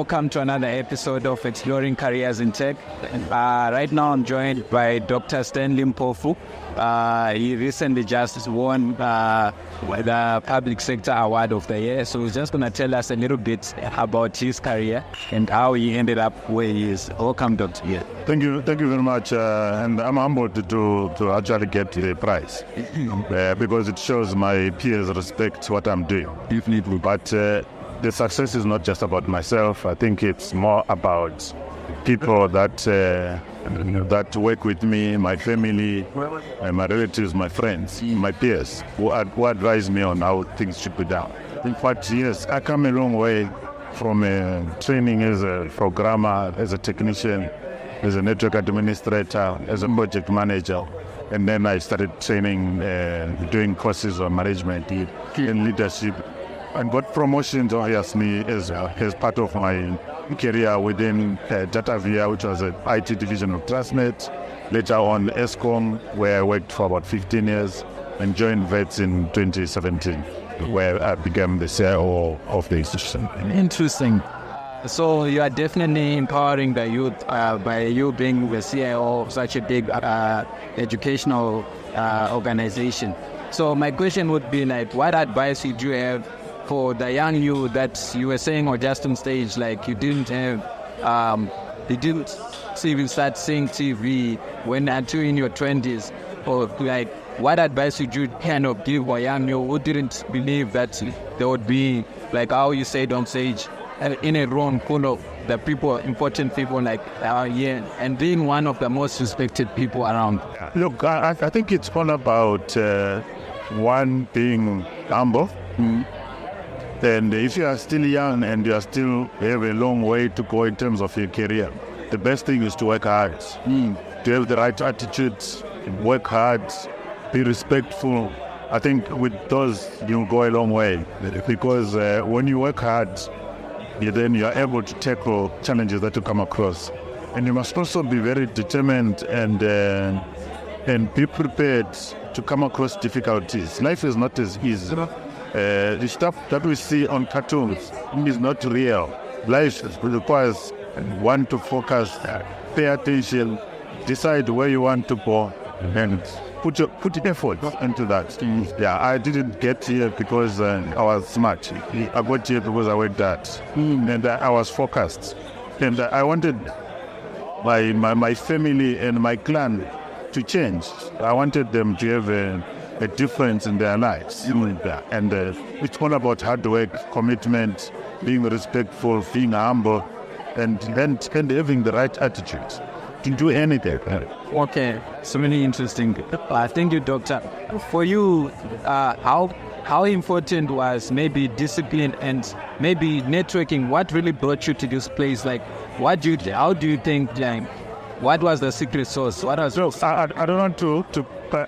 welcome to another episode of Exploring Careers in Tech. Right now I'm joined by Dr. Stanley Mpofu. He recently just won the Public Sector Award of the Year, so he's just going to tell us a little bit about his career and how he ended up where he is. Welcome, Doctor. Yeah. Thank you very much, and I'm humbled to actually get the prize because it shows my peers respect what I'm doing. Definitely. But the success is not just about myself. I think it's more about people that work with me, my family, my relatives, my friends, my peers, who advise me on how things should be done. In fact, yes, I come a long way from training as a programmer, as a technician, as a network administrator, as a project manager. And then I started training, doing courses on management and leadership. And got promotions obviously as part of my career within DataVia, which was an IT division of Transnet. Later on ESCOM, where I worked for about 15 years, and joined Wits in 2017, where I became the CIO of the institution. Interesting. So you are definitely empowering the youth by you being the CIO of such a big educational organization. So my question would be like, what advice would you have for the young you that you were saying or just on stage, like you didn't have, you didn't even start seeing TV until in your 20s, or like what advice would you kind of give a young you who didn't believe that there would be, like how you said on stage, in a room full of the people, important people like and being one of the most respected people around? Look, I think it's all about one, being humble. Mm-hmm. And if you are still young and you are still have a long way to go in terms of your career, the best thing is to work hard, to have the right attitudes, work hard, be respectful. I think with those you'll go a long way, because when you work hard, then you are able to tackle challenges that you come across. And you must also be very determined and be prepared to come across difficulties. Life is not as easy. The stuff that we see on cartoons is not real. Life requires one to focus, pay attention, decide where you want to go, and put effort into that. Yeah, I didn't get here because I was smart. I got here because I worked hard, and I was focused. And I wanted my family and my clan to change. I wanted them to have a difference in their lives. And it's all about hard work, commitment, being respectful, being humble, and having the right attitude to do anything. Okay, so really interesting. Thank you, Doctor. For you, how important was maybe discipline and maybe networking? What really brought you to this place? Like, how do you think, like, what was the secret sauce? What was? Look, I don't want to.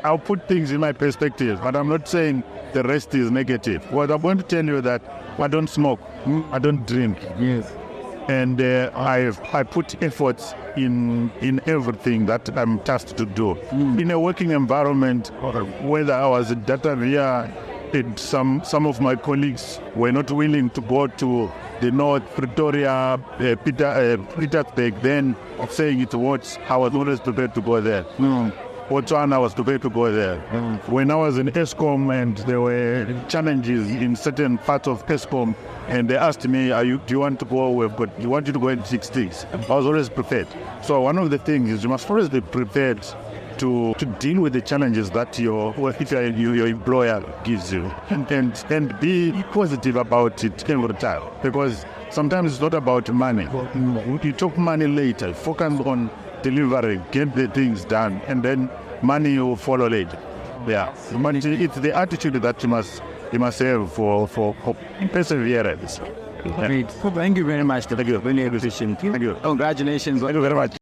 I'll put things in my perspective, but I'm not saying the rest is negative. What I'm going to tell you that I don't smoke, I don't drink. Yes. And I put efforts in everything that I'm tasked to do. In a working environment, whether I was at DataVia, some of my colleagues were not willing to go to the North, Pretoria, Pietersburg, then saying it was, I was always prepared to go there. Botswana, I was prepared to go there. When I was in ESCOM and there were challenges in certain parts of ESCOM, and they asked me, do you want to go? We want you to go in 6 days. I was always prepared. So one of the things is you must always be prepared to deal with the challenges that your employer gives you, and be positive about it every time, because sometimes it's not about money. You talk money later. Focus on delivering, get the things done, and then money will follow later. Yeah, it's the attitude that you must have for perseverance. Great. Thank you very much. Thank you. Really appreciate it. Thank you. Congratulations. Thank you very much.